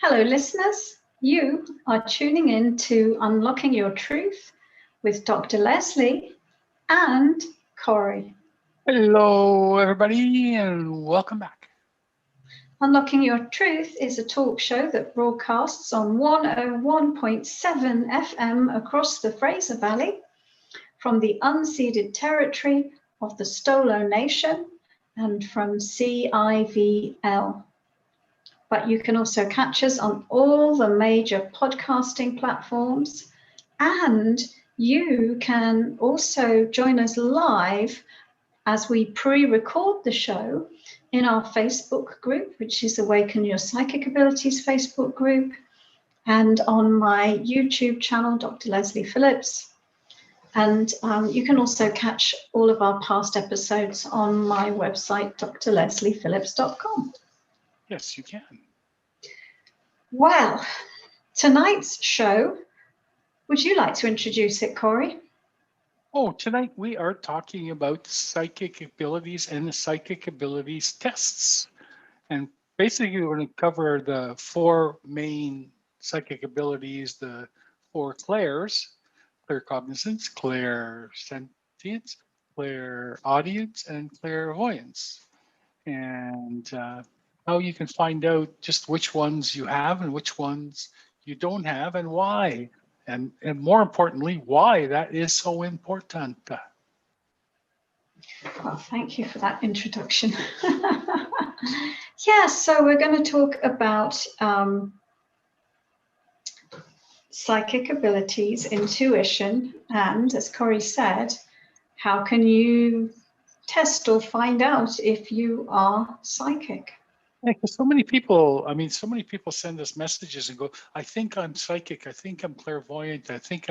Hello, listeners. You are tuning in to Unlocking Your Truth with Dr. Leslie and Corey. Hello, everybody, and welcome back. Unlocking Your Truth is a talk show that broadcasts on 101.7 FM across the Fraser Valley from the unceded territory of the Stolo Nation and from CIVL. But you can also catch us on all the major podcasting platforms, and you can also join us live as we pre-record the show in our Facebook group, which is Awaken Your Psychic Abilities Facebook group, and on my YouTube channel, Dr. Leslie Phillips. And you can also catch all of our past episodes on my website, drlesliephillips.com. Yes, you can. Well, tonight's show, would you like to introduce it, Corey? Oh, tonight we are talking about psychic abilities and the psychic abilities tests. And basically, we're going to cover the four main psychic abilities, the four clairs: claircognizance, clairsentience, clairaudience, and clairvoyance. And how you can find out just which ones you have and which ones you don't have and why. And more importantly, why that is so important. Well, thank you for that introduction. Yes, so we're going to talk about psychic abilities, intuition, and as Corey said, how can you test or find out if you are psychic? Yeah, because so many people send us messages and go, I think I'm psychic, I think I'm clairvoyant, I think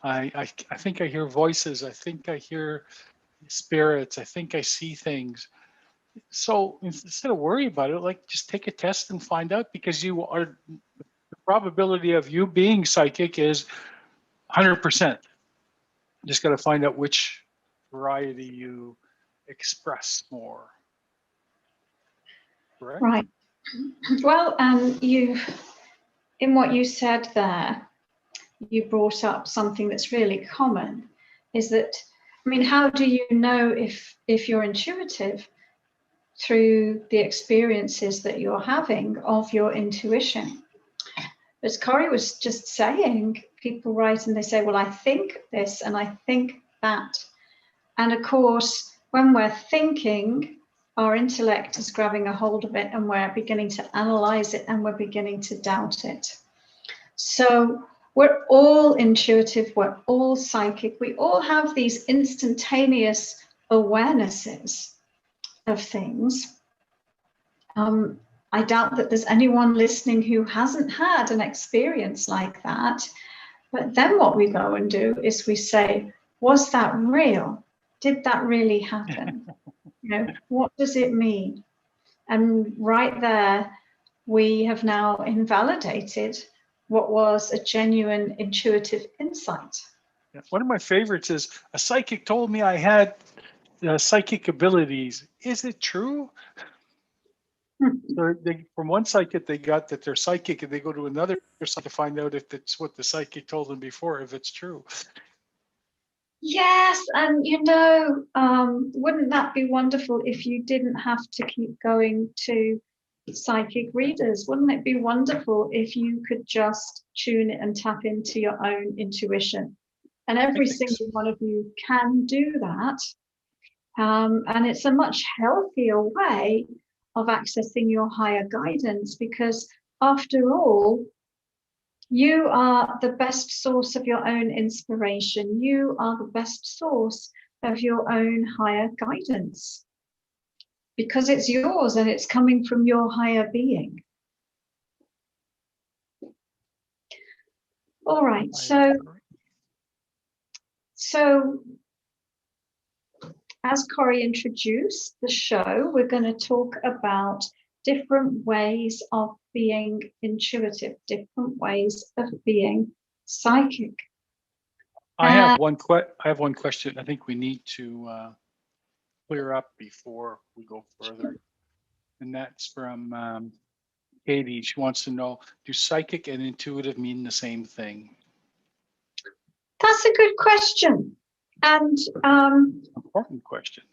I think I hear voices, I think I hear spirits, I think I see things. So instead of worry about it, like just take a test and find out, because the probability of you being psychic is 100%. Just got to find out which variety you express more. Correct? Right. Well, in what you said there, you brought up something that's really common, is that, I mean, how do you know if you're intuitive? Through the experiences that you're having of your intuition. As Corey was just saying, people write and they say, well, I think this and I think that. And of course, when we're thinking, our intellect is grabbing a hold of it and we're beginning to analyze it and we're beginning to doubt it. So we're all intuitive, we're all psychic, we all have these instantaneous awarenesses of things. I doubt that there's anyone listening who hasn't had an experience like that. But then what we go and do is we say, was that real? Did that really happen? What does it mean? And right there, we have now invalidated what was a genuine intuitive insight. One of my favorites is, a psychic told me I had psychic abilities. Is it true? So from one psychic, they got that they're psychic, and they go to another psychic to find out if it's what the psychic told them before, if it's true. Yes, and wouldn't that be wonderful if you didn't have to keep going to psychic readers? Wouldn't it be wonderful if you could just tune it and tap into your own intuition? And every single one of you can do that. And it's a much healthier way of accessing your higher guidance, because after all, you are the best source of your own inspiration. You are the best source of your own higher guidance, because it's yours and it's coming from your higher being. All right, so as Corey introduced the show, we're going to talk about different ways of being intuitive, different ways of being psychic. I have one question I think we need to clear up before we go further. And that's from Katie, she wants to know, do psychic and intuitive mean the same thing? That's a good question. And Important question.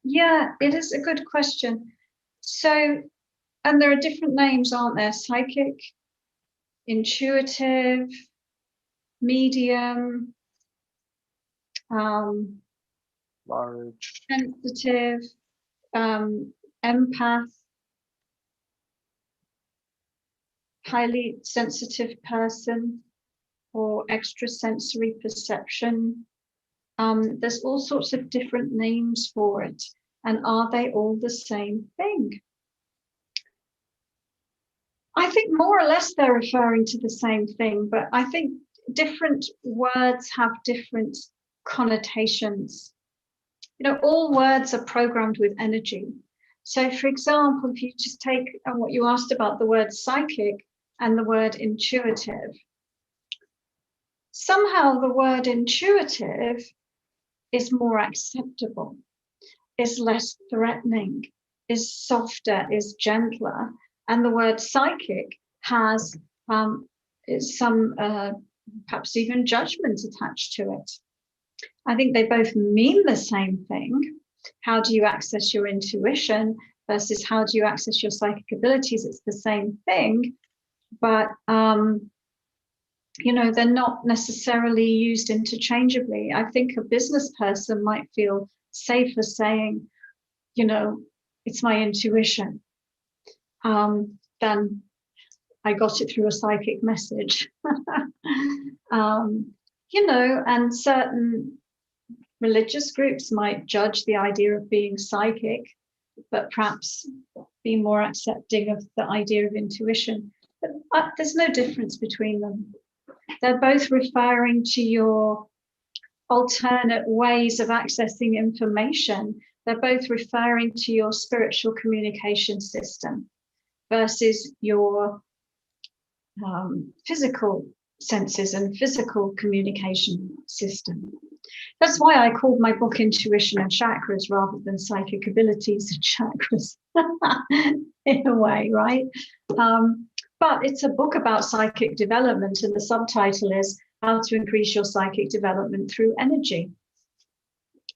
yeah, it is a good question. So, and there are different names, aren't there? Psychic, intuitive, medium, Large. sensitive, empath, highly sensitive person, or extrasensory perception. There's all sorts of different names for it. And are they all the same thing? I think more or less they're referring to the same thing, but I think different words have different connotations. You know, all words are programmed with energy. So, for example, if you just take what you asked about the word psychic and the word intuitive, somehow the word intuitive is more acceptable, is less threatening, is softer, is gentler. And the word psychic has some perhaps even judgment attached to it. I think they both mean the same thing. How do you access your intuition versus how do you access your psychic abilities? It's the same thing, but you know, they're not necessarily used interchangeably. I think a business person might feel safer saying, you know, it's my intuition, than I got it through a psychic message. You know, and certain religious groups might judge the idea of being psychic, but perhaps be more accepting of the idea of intuition. But there's no difference between them. They're both referring to your alternate ways of accessing information. They're both referring to your spiritual communication system versus your physical senses and physical communication system. That's why I called my book Intuition and Chakras rather than Psychic Abilities and Chakras, in a way, right? But it's a book about psychic development, and the subtitle is How to Increase Your Psychic Development Through Energy.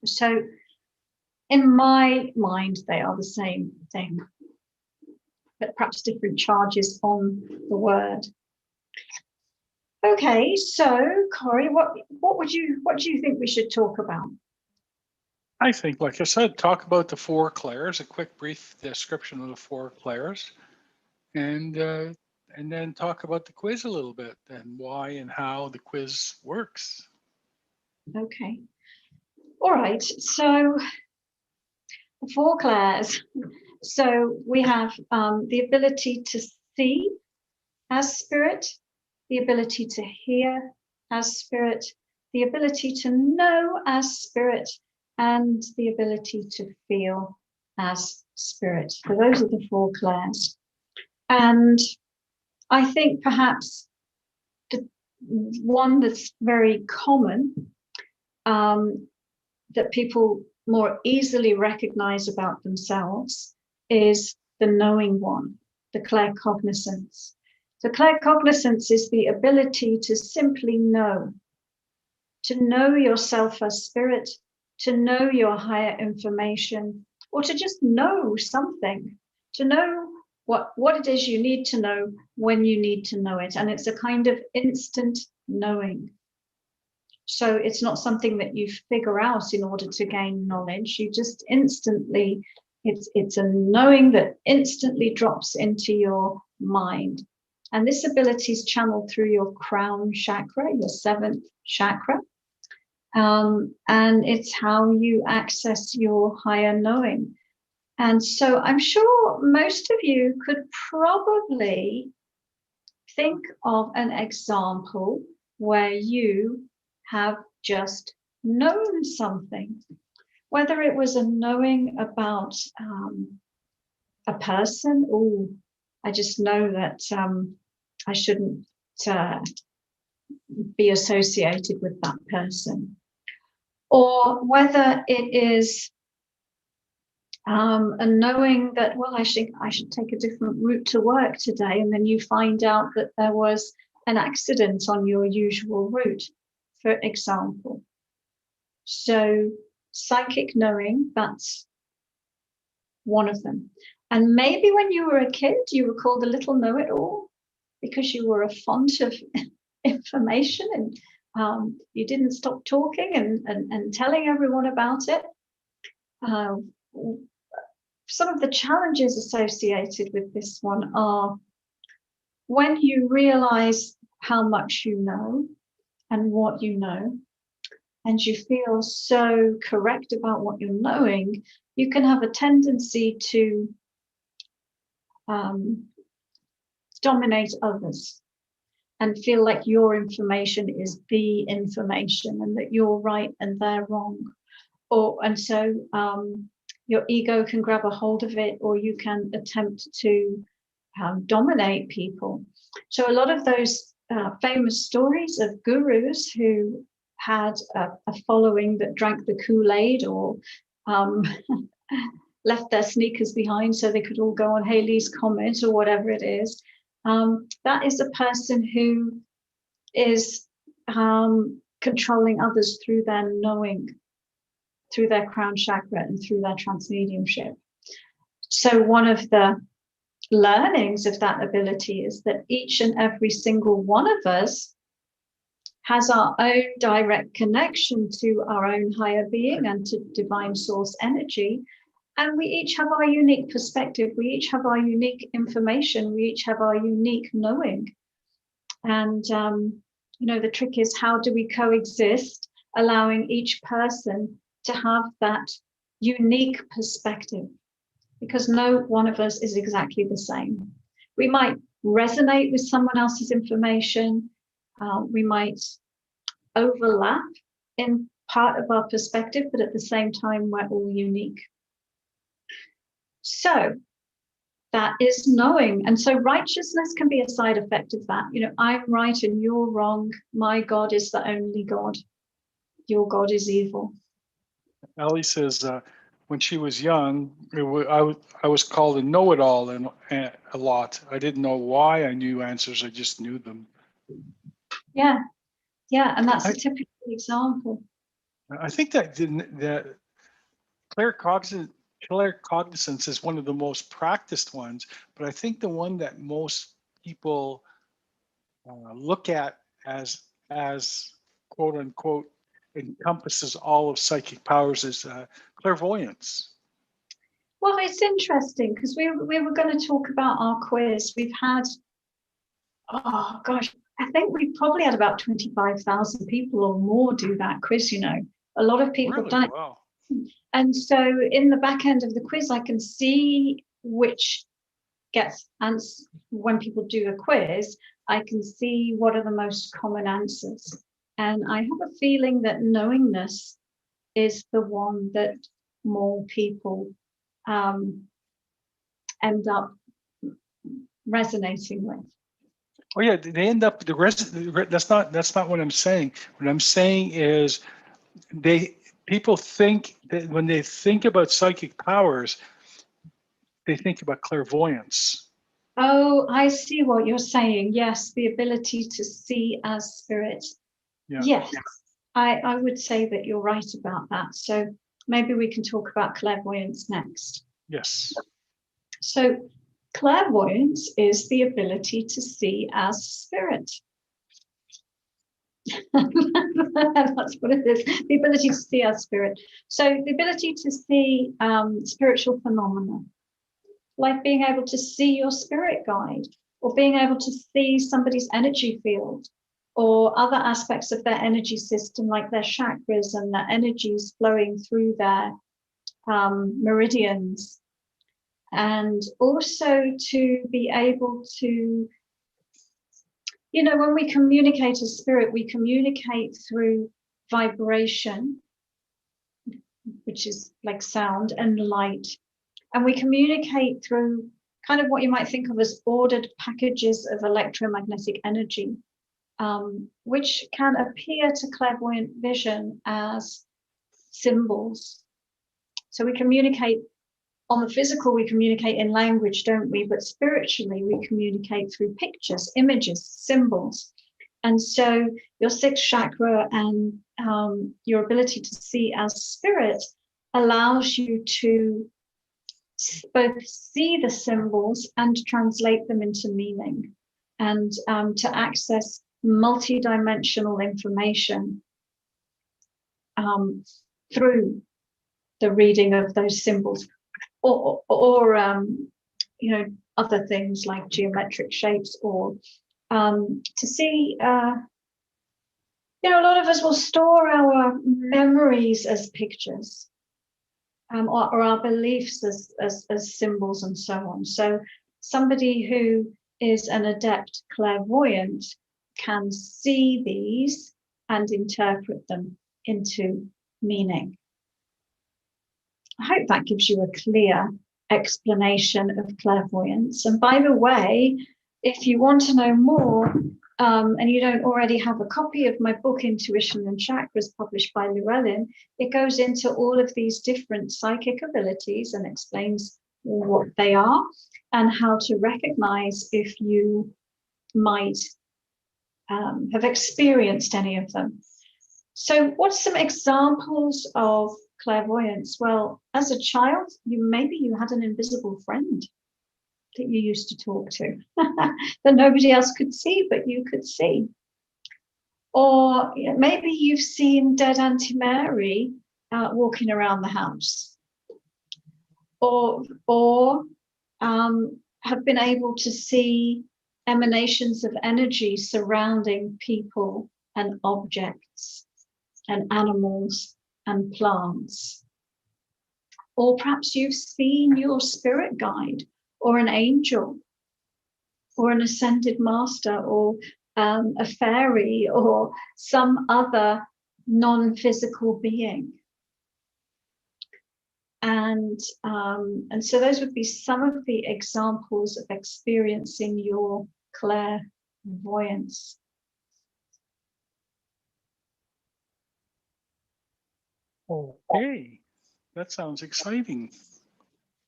So in my mind, they are the same thing, but perhaps different charges on the word. Okay, so Corey, what do you think we should talk about? I think, like I said, talk about the 4 clairs, a quick brief description of the 4 clairs, and then talk about the quiz a little bit and why and how the quiz works. Okay. All right. So the 4 clairs. So we have the ability to see as spirit, the ability to hear as spirit, the ability to know as spirit, and the ability to feel as spirit. So those are the 4 clairs. And I think perhaps the one that's very common, that people more easily recognize about themselves, is the knowing one, the claircognizance. So claircognizance is the ability to simply know yourself as spirit, to know your higher information, or to just know something, to know what it is you need to know when you need to know it. And it's a kind of instant knowing. So it's not something that you figure out in order to gain knowledge. You just instantly, it's a knowing that instantly drops into your mind. And this ability is channeled through your crown chakra, your 7th chakra. And it's how you access your higher knowing. And so I'm sure most of you could probably think of an example where you have just known something, whether it was a knowing about a person. Oh, I just know that I shouldn't be associated with that person. Or whether it is And knowing that, well, I should take a different route to work today, and then you find out that there was an accident on your usual route, for example. So psychic knowing, that's one of them. And maybe when you were a kid, you were called a little know-it-all because you were a font of information, and you didn't stop talking and telling everyone about it. Some of the challenges associated with this one are when you realize how much you know and what you know, and you feel so correct about what you're knowing, you can have a tendency to dominate others and feel like your information is the information and that you're right and they're wrong. And so your ego can grab a hold of it, or you can attempt to dominate people. So a lot of those famous stories of gurus who had a following that drank the Kool-Aid, or left their sneakers behind so they could all go on Halley's Comet or whatever it is, that is a person who is controlling others through their knowing, through their crown chakra and through their transmediumship. So one of the learnings of that ability is that each and every single one of us has our own direct connection to our own higher being and to divine source energy. And we each have our unique perspective. We each have our unique information. We each have our unique knowing. And, the trick is, how do we coexist, allowing each person to have that unique perspective? Because no one of us is exactly the same. We might resonate with someone else's information. We might overlap in part of our perspective, but at the same time, we're all unique. So that is knowing. And so righteousness can be a side effect of that. I'm right and you're wrong. My God is the only God. Your God is evil. Ali says when she was young, I was called a know-it-all and a lot. I didn't know why I knew answers. I just knew them. Yeah, and that's a typical example. I think that claircognizance is one of the most practiced ones, but I think the one that most people look at as quote unquote encompasses all of psychic powers is clairvoyance. Well, it's interesting because we were going to talk about our quiz. We've had, oh gosh, I think we've probably had about 25,000 people or more do that quiz. A lot of people have done it. Wow. And so in the back end of the quiz, I can see which gets answers. When people do a quiz, I can see what are the most common answers. And I have a feeling that knowingness is the one that more people end up resonating with. Oh yeah, they end up that's not what I'm saying. What I'm saying is people think that when they think about psychic powers, they think about clairvoyance. Oh, I see what you're saying. Yes, the ability to see as spirit. Yeah. Yes, I would say that you're right about that. So maybe we can talk about clairvoyance next. Yes. So clairvoyance is the ability to see as spirit. That's what it is, the ability to see as spirit. So the ability to see spiritual phenomena, like being able to see your spirit guide, or being able to see somebody's energy field, or other aspects of their energy system, like their chakras and their energies flowing through their meridians. And also to be able to, when we communicate as spirit, we communicate through vibration, which is like sound, and light. And we communicate through kind of what you might think of as ordered packages of electromagnetic energy, which can appear to clairvoyant vision as symbols. So we communicate on the physical, we communicate in language, don't we? But spiritually, we communicate through pictures, images, symbols. And so your sixth chakra and your ability to see as spirit allows you to both see the symbols and translate them into meaning, and to access multidimensional information through the reading of those symbols, or you know, other things like geometric shapes, or to see, you know, a lot of us will store our memories as pictures, or our beliefs as symbols and so on. So somebody who is an adept clairvoyant can see these and interpret them into meaning. I hope that gives you a clear explanation of clairvoyance. And by the way, if you want to know more, and you don't already have a copy of my book, Intuition and Chakras, published by Llewellyn, it goes into all of these different psychic abilities and explains what they are and how to recognize if you might have experienced any of them. So what's some examples of clairvoyance? Well, as a child, maybe you had an invisible friend that you used to talk to that nobody else could see, but you could see. Or maybe you've seen dead Auntie Mary walking around the house, or have been able to see emanations of energy surrounding people and objects and animals and plants. Or perhaps you've seen your spirit guide, or an angel, or an ascended master, or a fairy, or some other non-physical being. And so those would be some of the examples of experiencing your clairvoyance. Okay, that sounds exciting.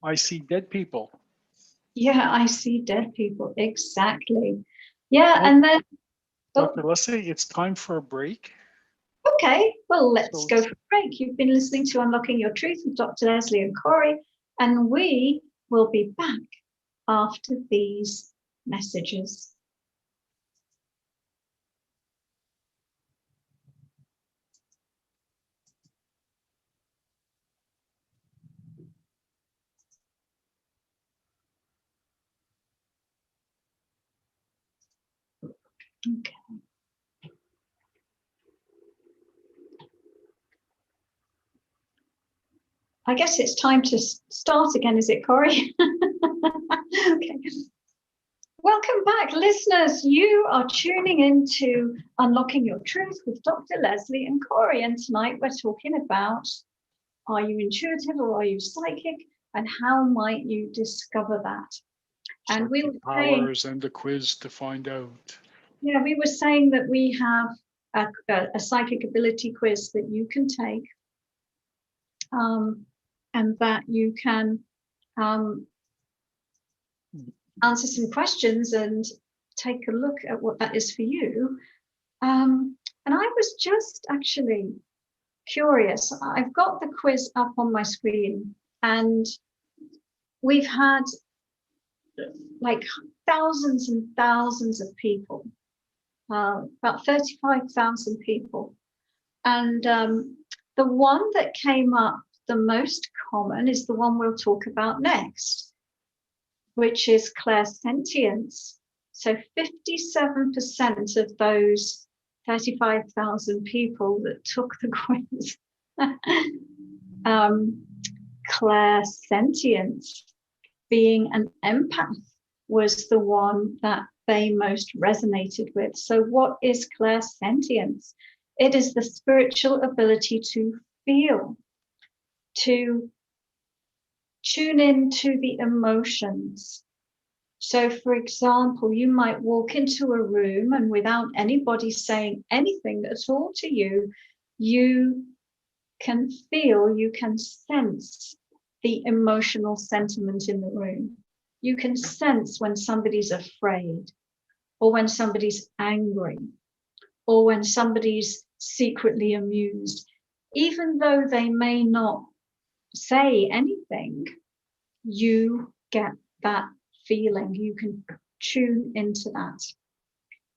I see dead people. Yeah, I see dead people, exactly. Yeah, and then... Dr. Leslie, it's time for a break. Okay, well, let's go for a break. You've been listening to Unlocking Your Truth with Dr. Leslie and Corey, and we will be back after these messages. Okay. I guess it's time to start again, is it, Corey? Okay. Welcome back, listeners. You are tuning into Unlocking Your Truth with Dr. Leslie and Corey. And tonight we're talking about, are you intuitive or are you psychic? And how might you discover that? And we were powers and the quiz to find out. Yeah, we were saying that we have a psychic ability quiz that you can take, and that you can answer some questions and take a look at what that is for you. And I was just actually curious. I've got the quiz up on my screen, and we've had like thousands and thousands of people, about 35,000 people. And the one that came up the most common is the one we'll talk about next, which is Clairsentience. So 57% of those 35,000 people that took the quiz, Clairsentience, being an empath, was the one that they most resonated with. So what is clairsentience? It is the spiritual ability to feel, to tune into the emotions. So for example, you might walk into a room and without anybody saying anything at all to you, you can feel, you can sense the emotional sentiment in the room. You can sense when somebody's afraid, or when somebody's angry, or when somebody's secretly amused. Even though they may not say anything, you get that feeling. You can tune into that.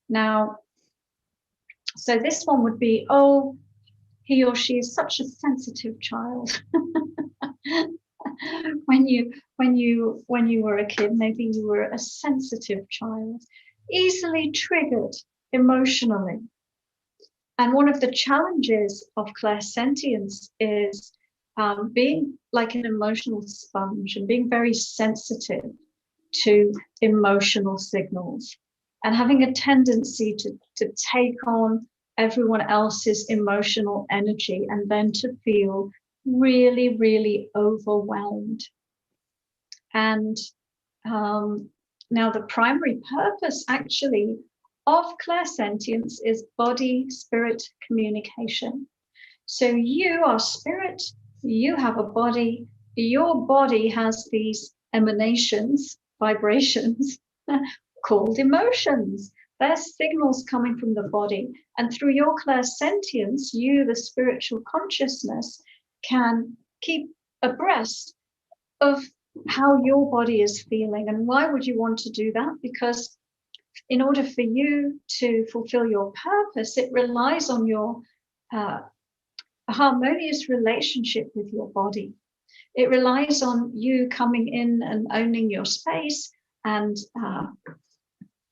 Now, so this one would be, oh, he or she is such a sensitive child. when you were a kid, maybe you were a sensitive child, easily triggered emotionally. And one of the challenges of clairsentience is being like an emotional sponge and being very sensitive to emotional signals and having a tendency to take on everyone else's emotional energy and then to feel really, really overwhelmed. And now the primary purpose actually of clairsentience is body-spirit communication. So you are spirit, you have a body, your body has these emanations, vibrations, called emotions. They're signals coming from the body. And through your clairsentience, you, the spiritual consciousness, can keep abreast of how your body is feeling. And why would you want to do that? Because in order for you to fulfill your purpose, it relies on your harmonious relationship with your body. It relies on you coming in and owning your space and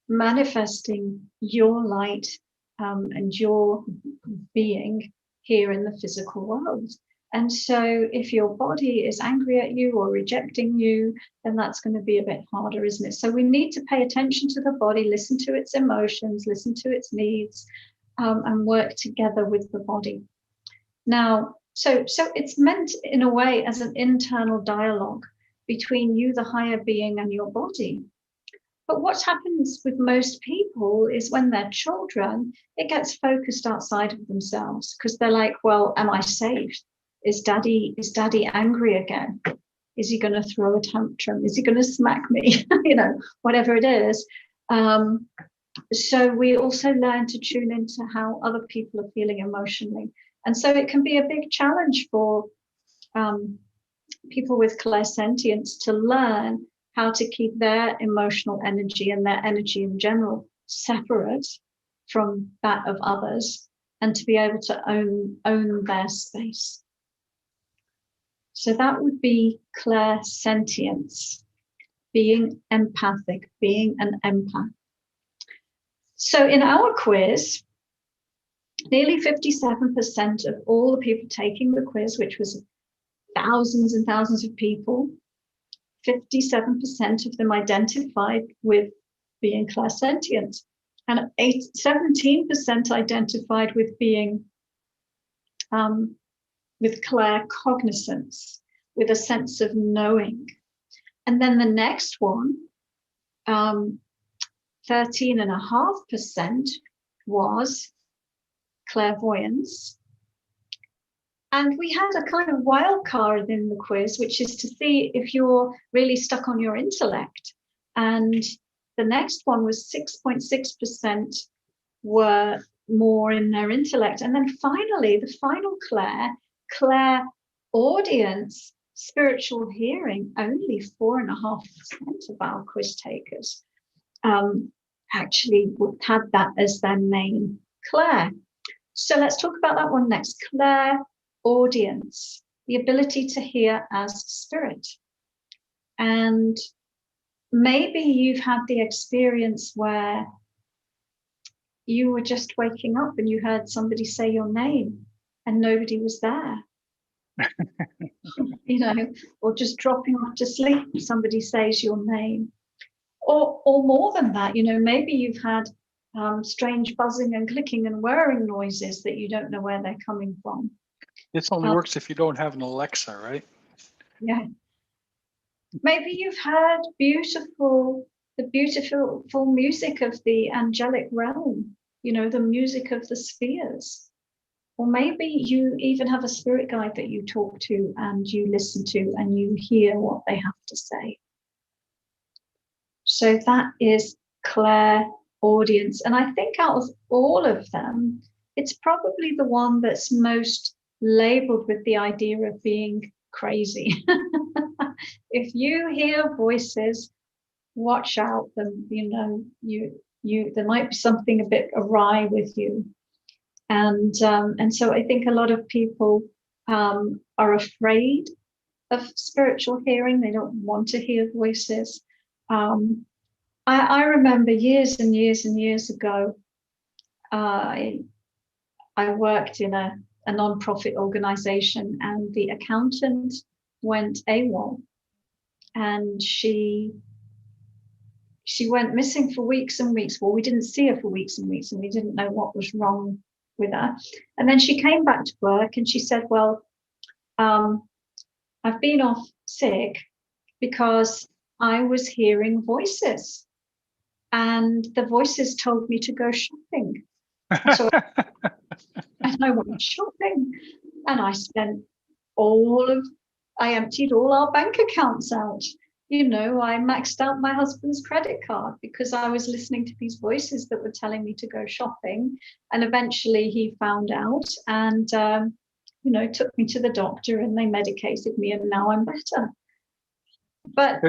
manifesting your light and your being here in the physical world. And so if your body is angry at you or rejecting you, then that's going to be a bit harder, isn't it? So we need to pay attention to the body, listen to its emotions, listen to its needs, and work together with the body. Now, so it's meant in a way as an internal dialogue between you, the higher being, and your body. But what happens with most people is when they're children, it gets focused outside of themselves because they're like, well, am I saved? Is daddy angry again? Is he going to throw a tantrum? Is he going to smack me? Whatever it is. So we also learn to tune into how other people are feeling emotionally. And so it can be a big challenge for people with clairsentience to learn how to keep their emotional energy and their energy in general separate from that of others and to be able to own their space. So that would be clairsentience, being empathic, being an empath. So in our quiz, nearly 57% of all the people taking the quiz, which was thousands and thousands of people, 57% of them identified with being clairsentient, and 17% identified with being with claircognizance, with a sense of knowing. And then the next one, 13.5% was clairvoyance. And we had a kind of wild card in the quiz, which is to see if you're really stuck on your intellect. And the next one was 6.6% were more in their intellect. And then finally, the final clairaudience, spiritual hearing, only 4.5% of our quiz takers actually had that as their main clair. So let's talk about that one next. Clairaudience, the ability to hear as spirit. And maybe you've had the experience where you were just waking up and you heard somebody say your name and nobody was there. Or just dropping off to sleep, somebody says your name. Or more than that, maybe you've had strange buzzing and clicking and whirring noises that you don't know where they're coming from. This only works if you don't have an Alexa, right? Yeah. Maybe you've heard the beautiful music of the angelic realm, the music of the spheres. Or maybe you even have a spirit guide that you talk to and you listen to and you hear what they have to say. So that is clairaudience. And I think out of all of them, it's probably the one that's most labeled with the idea of being crazy. If you hear voices, watch out. There might be something a bit awry with you. And so I think a lot of people are afraid of spiritual hearing. They don't want to hear voices. I remember years and years and years ago, I worked in a non-profit organization, and the accountant went AWOL, and she went missing for weeks and weeks. Well, we didn't see her for weeks and weeks, and we didn't know what was wrong with her. And then she came back to work and she said, well, I've been off sick because I was hearing voices, and the voices told me to go shopping. So and I went shopping, and I emptied all our bank accounts out. I maxed out my husband's credit card because I was listening to these voices that were telling me to go shopping. And eventually he found out and, took me to the doctor, and they medicated me, and now I'm better. But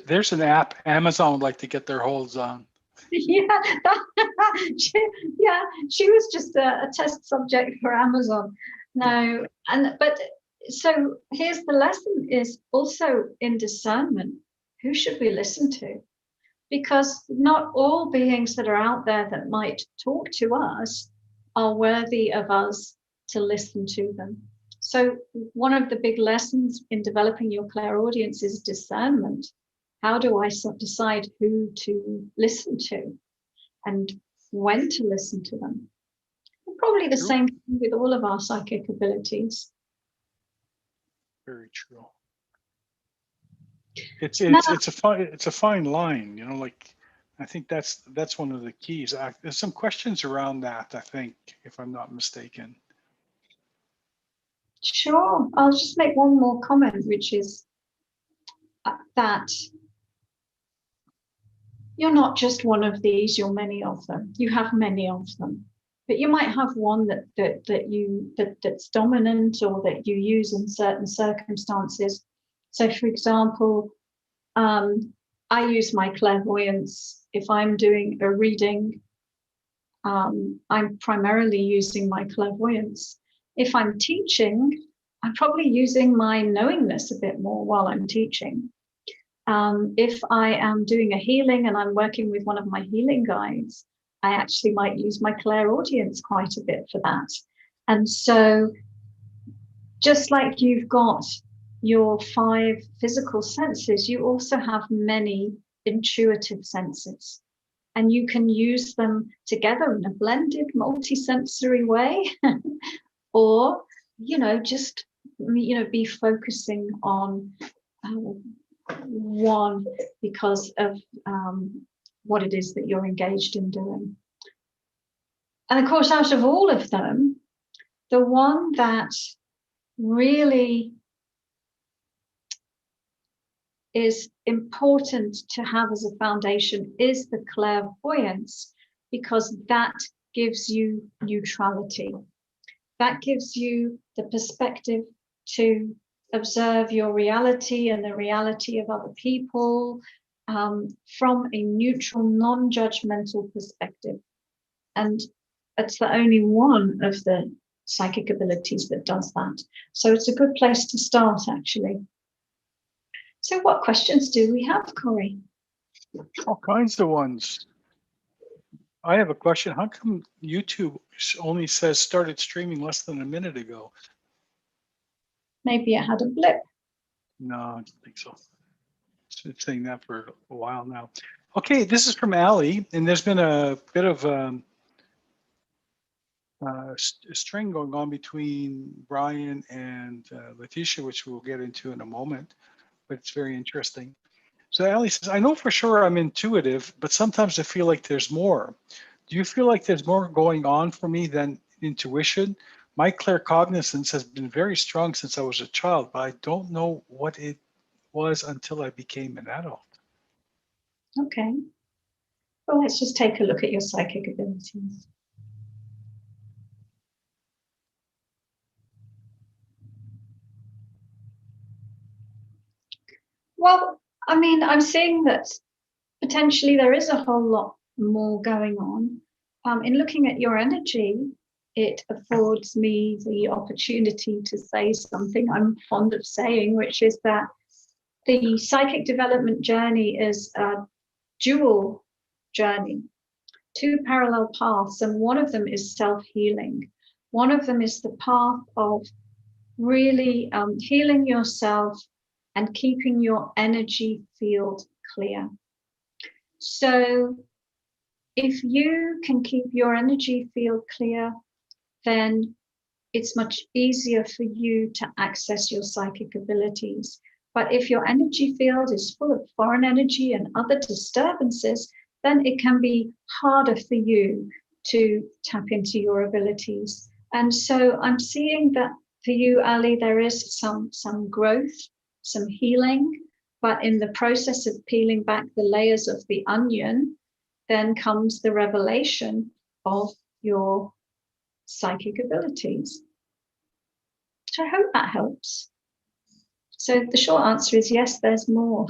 there's an app Amazon would like to get their holds on. Yeah, she was just a test subject for Amazon. No, but so here's the lesson: is also in discernment. Who should we listen to? Because not all beings that are out there that might talk to us are worthy of us to listen to them. So one of the big lessons in developing your clairaudience is discernment. How do I decide who to listen to and when to listen to them? Probably the same thing with all of our psychic abilities. Very true. It's a fine line, like I think that's one of the keys. There's some questions around that, I think, if I'm not mistaken. Sure. I'll just make one more comment, which is that you're not just one of these, you're many of them. You have many of them. But you might have one that's dominant or that you use in certain circumstances. So for example, I use my clairvoyance. If I'm doing a reading, I'm primarily using my clairvoyance. If I'm teaching, I'm probably using my knowingness a bit more while I'm teaching. If I am doing a healing and I'm working with one of my healing guides, I actually might use my clairaudience quite a bit for that. And so just like you've got your 5 physical senses, you also have many intuitive senses. And you can use them together in a blended, multi-sensory way. Or, just, be focusing on one because of what it is that you're engaged in doing. And of course, out of all of them, the one that really is important to have as a foundation is the clairvoyance, because that gives you neutrality. That gives you the perspective to observe your reality and the reality of other people from a neutral, non-judgmental perspective. And it's the only one of the psychic abilities that does that. So it's a good place to start, actually. So what questions do we have, Corey? All kinds of ones. I have a question. How come YouTube only says started streaming less than a minute ago? Maybe it had a blip. No, I don't think so. It's been saying that for a while now. Okay, this is from Allie, and there's been a bit of a string going on between Brian and Letitia, which we'll get into in a moment, but it's very interesting. So Allie says, I know for sure I'm intuitive, but sometimes I feel like there's more. Do you feel like there's more going on for me than intuition. My claircognizance has been very strong since I was a child, but I don't know what it was until I became an adult. Okay. Well, let's just take a look at your psychic abilities. Well, I mean, I'm seeing that potentially there is a whole lot more going on. In looking at your energy, it affords me the opportunity to say something I'm fond of saying, which is that the psychic development journey is a dual journey, two parallel paths, and one of them is self-healing. One of them is the path of really healing yourself and keeping your energy field clear. So if you can keep your energy field clear, then it's much easier for you to access your psychic abilities. But if your energy field is full of foreign energy and other disturbances, then it can be harder for you to tap into your abilities. And so I'm seeing that for you, Ali, there is some growth, some healing, but in the process of peeling back the layers of the onion, then comes the revelation of your psychic abilities. So I hope that helps. So the short answer is yes, there's more.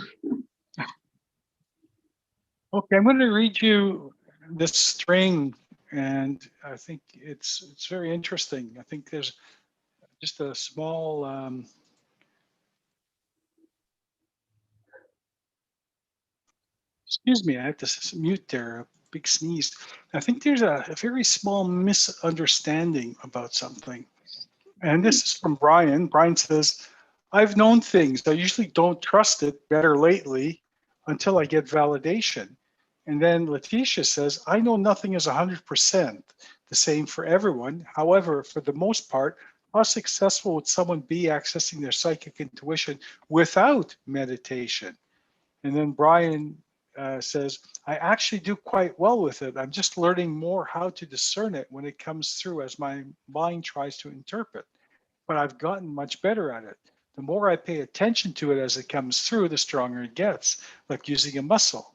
Okay, I'm going to read you this string, and I think it's very interesting. I think there's just a small excuse me, I have to mute there, a big sneeze. I think there's a very small misunderstanding about something. And this is from Brian. Brian says, I've known things. I usually don't trust it better lately until I get validation. And then Letitia says, I know nothing is 100% the same for everyone. However, for the most part, how successful would someone be accessing their psychic intuition without meditation? And then Brian says, I actually do quite well with it. I'm just learning more how to discern it when it comes through as my mind tries to interpret. But I've gotten much better at it. The more I pay attention to it as it comes through, the stronger it gets, like using a muscle.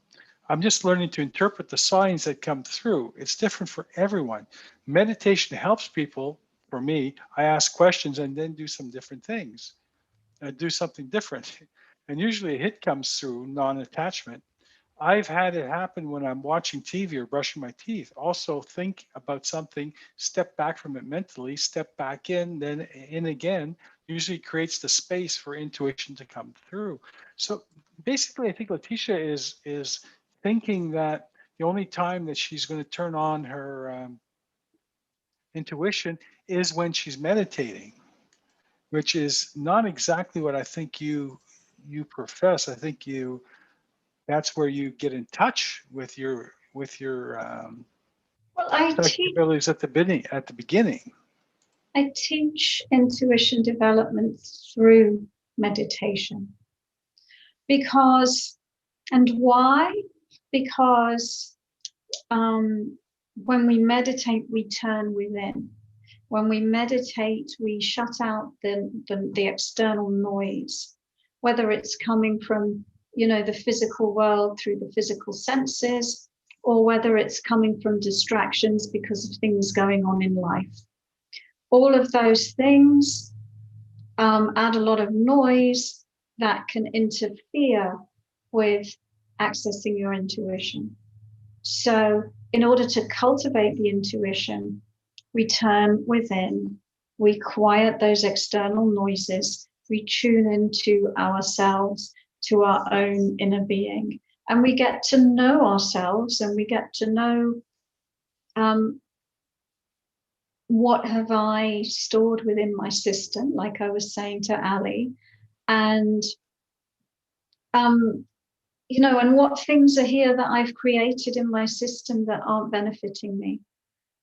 I'm just learning to interpret the signs that come through. It's different for everyone. Meditation helps people. For me, I ask questions and then do some different things. Do something different. And usually a hit comes through, non-attachment. I've had it happen when I'm watching TV or brushing my teeth. Also think about something, step back from it mentally, step back in, then in again, usually creates the space for intuition to come through. So basically, I think Letitia is thinking that the only time that she's going to turn on her intuition is when she's meditating, which is not exactly what I think you profess. I think that's where you get in touch with your Well, I psychic abilities at the beginning. I teach intuition development through meditation. Because, and why? Because when we meditate, we turn within. When we meditate, we shut out the external noise, whether it's coming from, the physical world through the physical senses, or whether it's coming from distractions because of things going on in life. All of those things add a lot of noise that can interfere with accessing your intuition. So in order to cultivate the intuition, we turn within, we quiet those external noises, we tune into ourselves, to our own inner being, and we get to know ourselves, and we get to know what have I stored within my system, like I was saying to Ali, and and what things are here that I've created in my system that aren't benefiting me.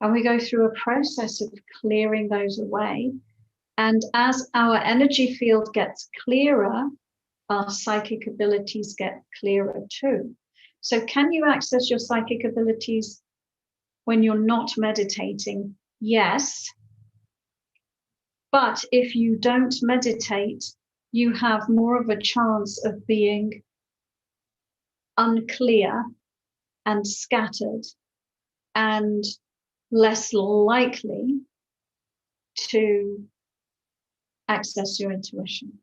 And we go through a process of clearing those away. And as our energy field gets clearer, our psychic abilities get clearer too. So can you access your psychic abilities when you're not meditating? Yes. But if you don't meditate, you have more of a chance of being unclear and scattered and less likely to access your intuition.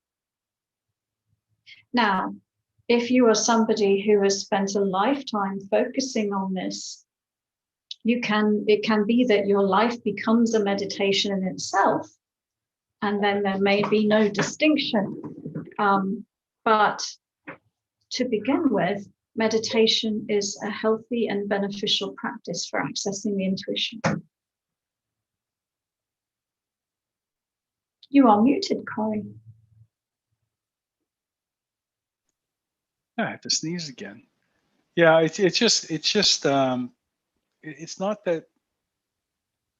Now, if you are somebody who has spent a lifetime focusing on this, it can be that your life becomes a meditation in itself, and then there may be no distinction. But to begin with, meditation is a healthy and beneficial practice for accessing the intuition. You are muted, Corey. I have to sneeze again. Yeah, it's not that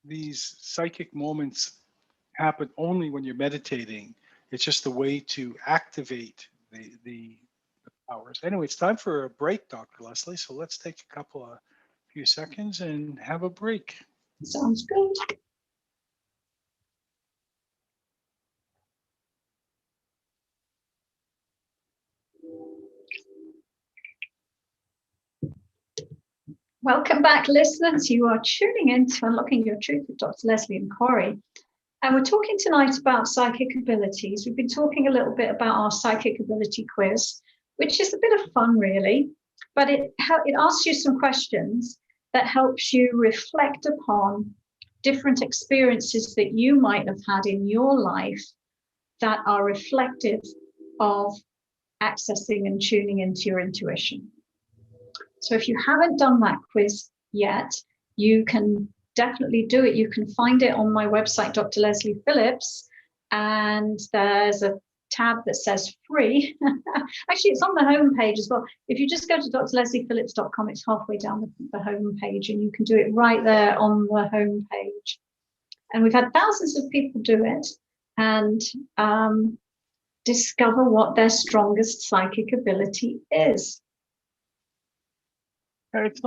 these psychic moments happen only when you're meditating. It's just a way to activate the powers. Anyway, it's time for a break, Dr. Leslie. So let's take a few seconds and have a break. Sounds good. Welcome back, listeners. You are tuning in to Unlocking Your Truth with Dr. Leslie and Corey. And we're talking tonight about psychic abilities. We've been talking a little bit about our psychic ability quiz, which is a bit of fun, really. But it asks you some questions that helps you reflect upon different experiences that you might have had in your life that are reflective of accessing and tuning into your intuition. So if you haven't done that quiz yet, you can definitely do it. You can find it on my website, Dr. Leslie Phillips, and there's a tab that says free. Actually, it's on the home page as well. If you just go to drlesliephillips.com, it's halfway down the home page, and you can do it right there on the home page. And we've had thousands of people do it and discover what their strongest psychic ability is. It's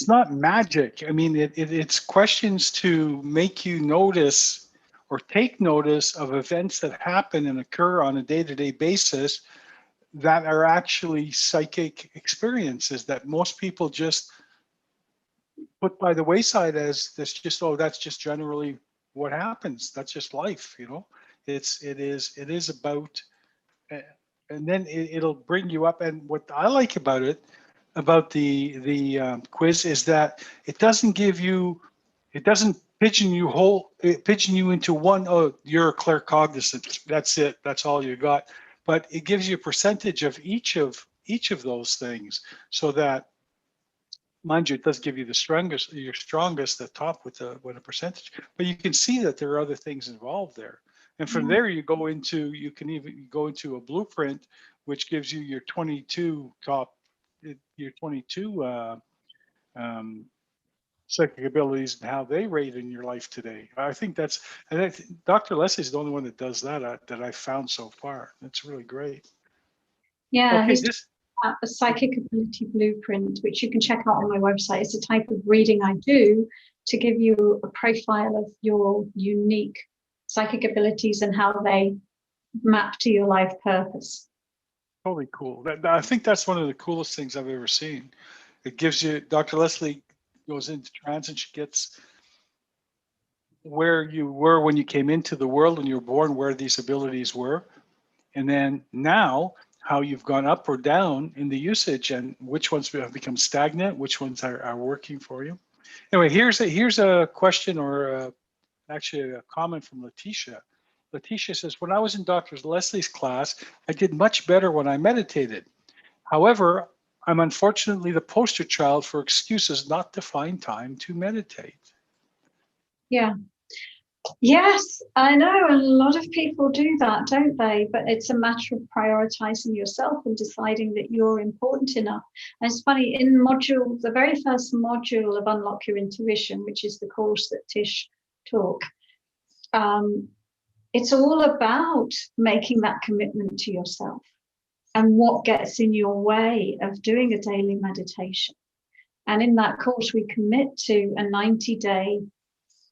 not magic. I mean, it's questions to make you notice or take notice of events that happen and occur on a day-to-day basis that are actually psychic experiences that most people just put by the wayside as that's just generally what happens. That's just life, you know. It is about, and then it'll bring you up. And what I like about it, about the quiz, is that it doesn't pigeon you into one. Oh, you're a claircognizant. That's it. That's all you got. But it gives you a percentage of each of those things, so that, mind you, it does give you your strongest at top with a percentage. But you can see that there are other things involved there. And from there, you can even go into a blueprint, which gives you your 22 psychic abilities and how they rate in your life today. I think Dr. Leslie's the only one that does that I've found so far. That's really great. Yeah, okay, a psychic ability blueprint, which you can check out on my website. It's a type of reading I do to give you a profile of your unique psychic abilities and how they map to your life purpose. Totally cool. I think that's one of the coolest things I've ever seen. It gives you, Dr. Leslie goes into trance and she gets where you were when you came into the world, when you were born, where these abilities were. And then now how you've gone up or down in the usage and which ones have become stagnant, which ones are working for you. Anyway, here's a question or actually a comment from Letitia. Letitia says, when I was in Dr. Leslie's class, I did much better when I meditated. However, I'm unfortunately the poster child for excuses not to find time to meditate. Yeah. Yes, I know a lot of people do that, don't they? But it's a matter of prioritizing yourself and deciding that you're important enough. And it's funny, in the very first module of Unlock Your Intuition, which is the course that Tish taught, it's all about making that commitment to yourself and what gets in your way of doing a daily meditation. And in that course, we commit to a 90-day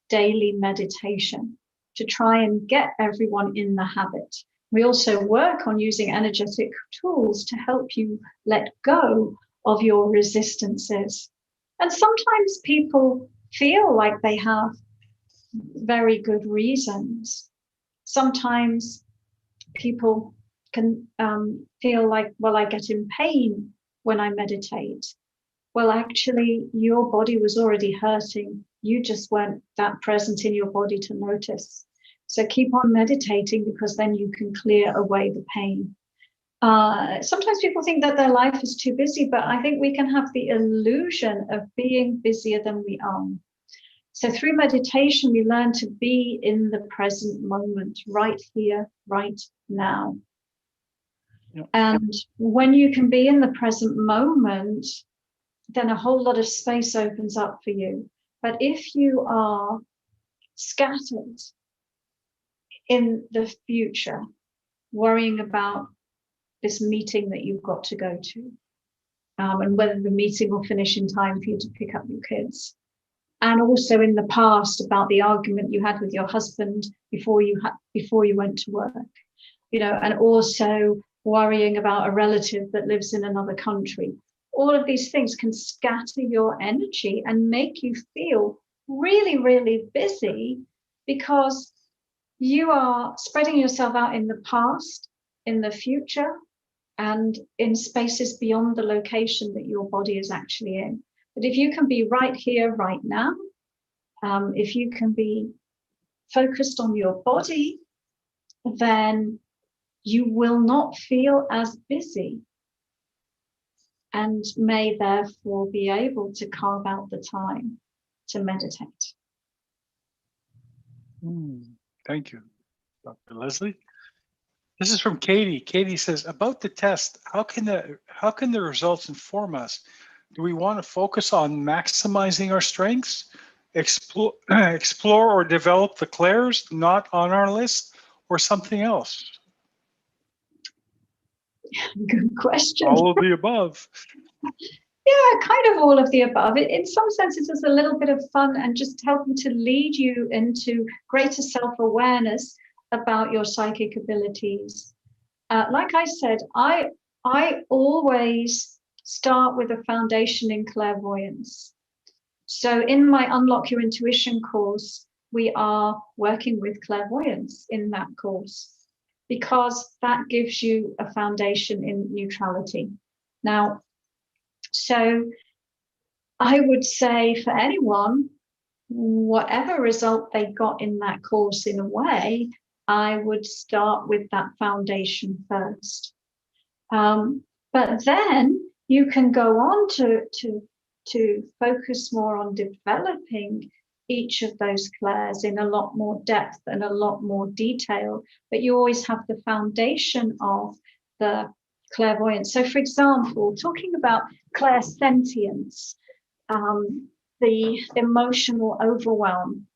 daily meditation to try and get everyone in the habit. We also work on using energetic tools to help you let go of your resistances. And sometimes people feel like they have very good reasons. Sometimes people can feel like, well, I get in pain when I meditate. Well, actually, your body was already hurting. You just weren't that present in your body to notice. So keep on meditating, because then you can clear away the pain. Sometimes people think that their life is too busy, but I think we can have the illusion of being busier than we are. So through meditation, we learn to be in the present moment, right here, right now. Yep. And when you can be in the present moment, then a whole lot of space opens up for you. But if you are scattered in the future, worrying about this meeting that you've got to go to, and whether the meeting will finish in time for you to pick up your kids, and also in the past about the argument you had with your husband before you went to work, and also worrying about a relative that lives in another country. All of these things can scatter your energy and make you feel really, really busy, because you are spreading yourself out in the past, in the future, and in spaces beyond the location that your body is actually in. But if you can be right here, right now, if you can be focused on your body, then you will not feel as busy, and may therefore be able to carve out the time to meditate. Thank you, Dr. Leslie. This is from Katie. Katie says, about the test, how can the results inform us? Do we want to focus on maximizing our strengths, explore or develop the clairs not on our list, or something else? Good question. All of the above. Yeah, kind of all of the above. In some senses, it's a little bit of fun and just helping to lead you into greater self-awareness about your psychic abilities. Like I said, I always start with a foundation in clairvoyance. So in my Unlock Your Intuition course, we are working with clairvoyance in that course, because that gives you a foundation in neutrality. Now, so I would say for anyone, whatever result they got in that course, in a way, I would start with that foundation first. But then you can go on to focus more on developing each of those clairs in a lot more depth and a lot more detail. But you always have the foundation of the clairvoyance. So, for example, talking about clairsentience, the emotional overwhelm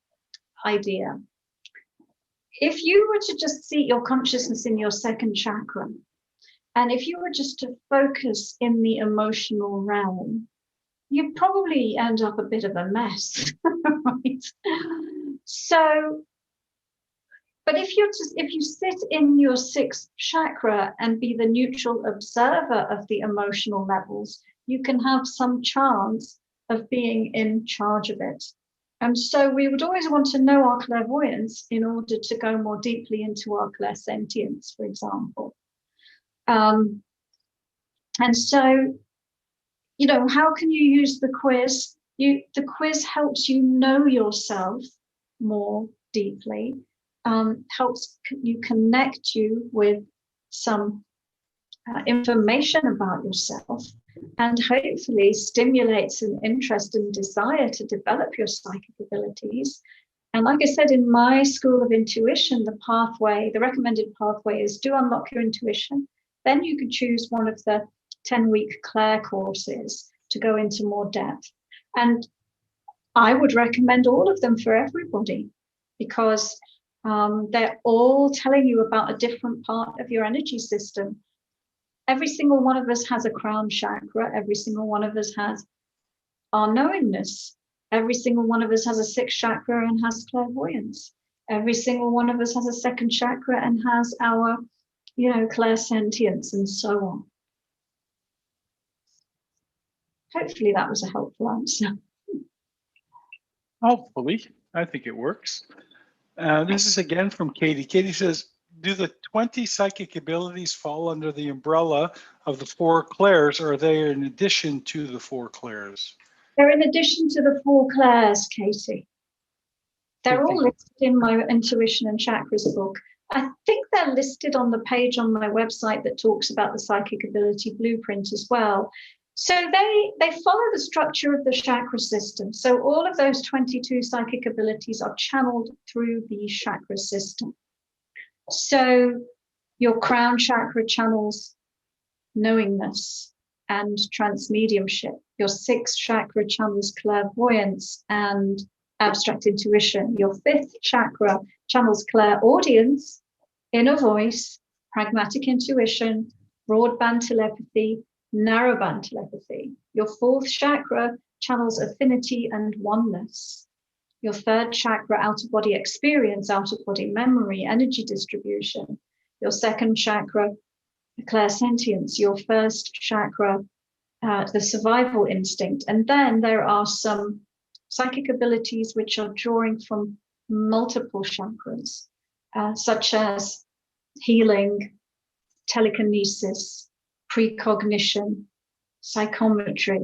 idea. If you were to just seat your consciousness in your second chakra, and if you were just to focus in the emotional realm, you'd probably end up a bit of a mess, right? So, but if you sit in your sixth chakra and be the neutral observer of the emotional levels, you can have some chance of being in charge of it. And so we would always want to know our clairvoyance in order to go more deeply into our clairsentience, for example. And so, how can you use the quiz? The quiz helps you know yourself more deeply, helps you connect you with some information about yourself, and hopefully stimulates an interest and desire to develop your psychic abilities. And like I said, in my School of Intuition, the recommended pathway is do Unlock Your Intuition. Then you could choose one of the 10-week Clair courses to go into more depth. And I would recommend all of them for everybody, because they're all telling you about a different part of your energy system. Every single one of us has a crown chakra. Every single one of us has our knowingness. Every single one of us has a sixth chakra and has clairvoyance. Every single one of us has a second chakra and has our, clairsentience and so on. Hopefully that was a helpful answer. Hopefully, I think it works. This is again from Katie. Katie says, do the 20 psychic abilities fall under the umbrella of the 4 clairs, or are they in addition to the 4 clairs? They're in addition to the 4 clairs, Katie. They're all listed in my Intuition and Chakras book. I think they're listed on the page on my website that talks about the psychic ability blueprint as well. So they follow the structure of the chakra system. So all of those 22 psychic abilities are channeled through the chakra system. So your crown chakra channels knowingness and transmediumship. Your 6th chakra channels clairvoyance and abstract intuition. Your 5th chakra channels clairaudience, inner voice, pragmatic intuition, broadband telepathy, narrowband telepathy. Your 4th chakra channels affinity and oneness. Your 3rd chakra, out-of-body experience, out-of-body memory, energy distribution. Your 2nd chakra, clairsentience. Your 1st chakra, the survival instinct. And then there are some psychic abilities which are drawing from multiple chakras, such as healing, telekinesis, precognition, psychometry.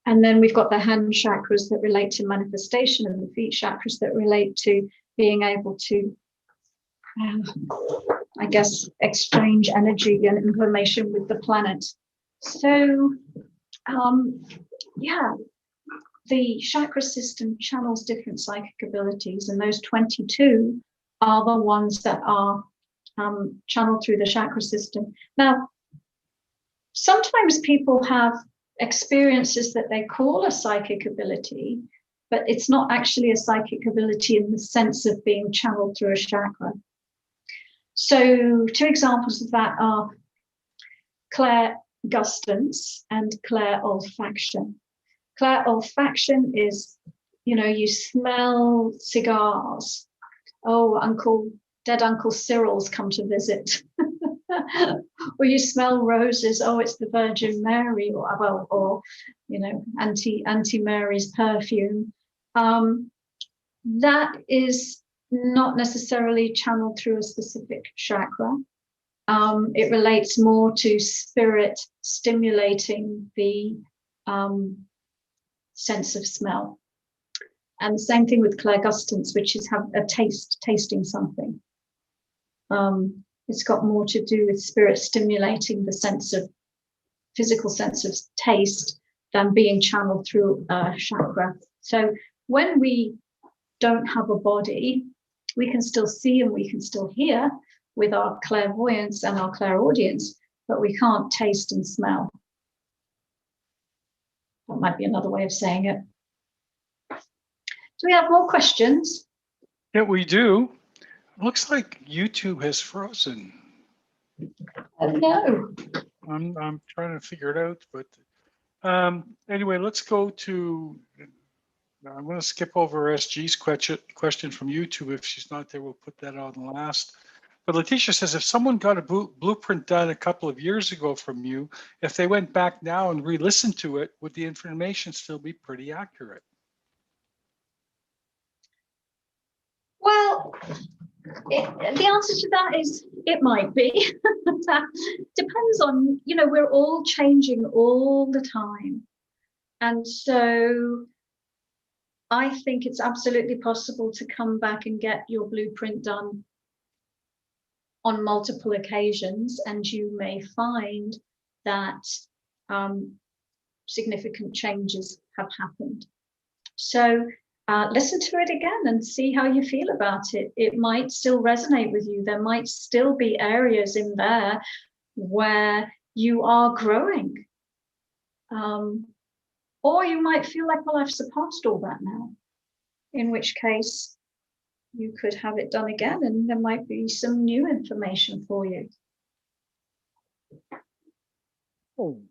And then we've got the hand chakras that relate to manifestation and the feet chakras that relate to being able to, exchange energy and information with the planet. So, the chakra system channels different psychic abilities, and those 22 are the ones that are channeled through the chakra system. Now, sometimes people have experiences that they call a psychic ability, but it's not actually a psychic ability in the sense of being channeled through a chakra. So 2 examples of that are clairgustance and clairolfaction. Clairolfaction is, you smell cigars. Oh, dead Uncle Cyril's come to visit. Or you smell roses. Oh, it's the Virgin Mary, or Auntie Mary's perfume. That is not necessarily channeled through a specific chakra. It relates more to spirit stimulating the sense of smell. And the same thing with clairgustance, which is have a tasting something. It's got more to do with spirit stimulating the physical sense of taste than being channeled through a chakra. So when we don't have a body, we can still see and we can still hear with our clairvoyance and our clairaudience, but we can't taste and smell. That might be another way of saying it. Do we have more questions? Yeah, we do. Looks like YouTube has frozen. Oh no. I'm trying to figure it out, but anyway, let's go to. I'm going to skip over SG's question from YouTube. If she's not there, we'll put that on last. But Letitia says, if someone got a blueprint done a couple of years ago from you, if they went back now and re-listened to it, would the information still be pretty accurate? Well, the answer to that is it might be. Depends on, we're all changing all the time. And so I think it's absolutely possible to come back and get your blueprint done on multiple occasions, and you may find that significant changes have happened. So listen to it again and see how you feel about it. It might still resonate with you. There might still be areas in there where you are growing. Or you might feel like, well, I've surpassed all that now, in which case you could have it done again and there might be some new information for you. Oh.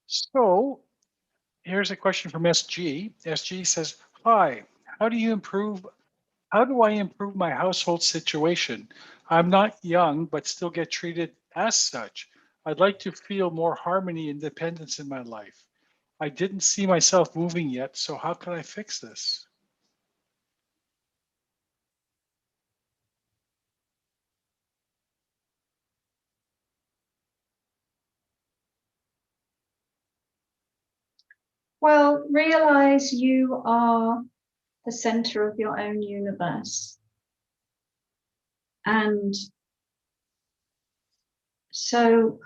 So Here's a question from SG. SG says, hi, how do I improve my household situation? I'm not young, but still get treated as such. I'd like to feel more harmony and independence in my life. I didn't see myself moving yet, so how can I fix this? Well, realize you are the center of your own universe. And so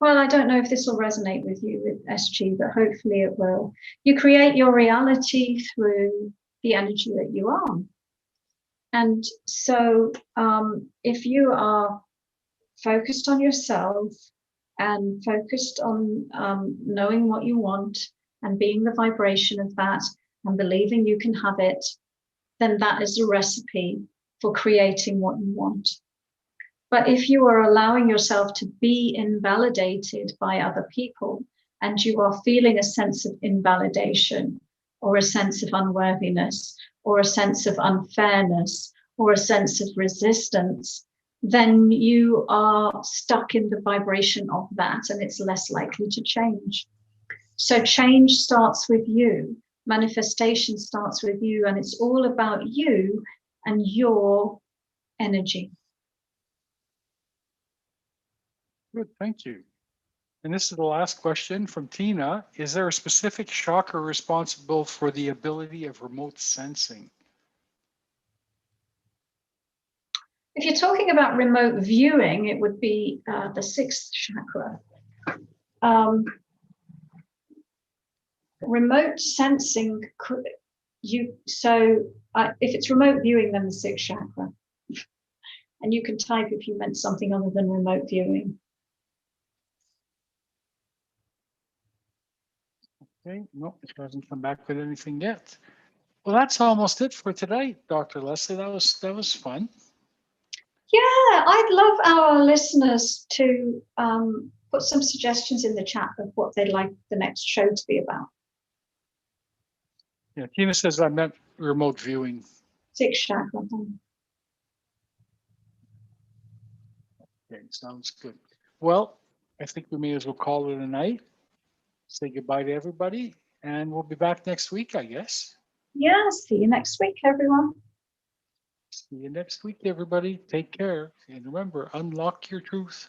well, I don't know if this will resonate with you with SG, but hopefully it will. You create your reality through the energy that you are. And so if you are focused on yourself and focused on knowing what you want and being the vibration of that and believing you can have it, then that is a recipe for creating what you want. But if you are allowing yourself to be invalidated by other people and you are feeling a sense of invalidation or a sense of unworthiness or a sense of unfairness or a sense of resistance, then you are stuck in the vibration of that and it's less likely to change. So change starts with you. Manifestation starts with you, and it's all about you and your energy. Good, thank you. And this is the last question from Tina. Is there a specific chakra responsible for the ability of remote sensing? If you're talking about remote viewing, it would be the sixth chakra. Remote sensing, if it's remote viewing, then the sixth chakra. And you can type if you meant something other than remote viewing. Okay, no, it hasn't come back with anything yet. Well, that's almost it for today, Dr. Leslie. That was fun. Yeah, I'd love our listeners to put some suggestions in the chat of what they'd like the next show to be about. Yeah, Tina says I meant remote viewing. Sixth chakra. Okay, sounds good. Well, I think we may as well call it a night. Say goodbye to everybody, and we'll be back next week, I guess. Yeah, see you next week, everyone. See you next week, everybody. Take care. And remember, unlock your truth.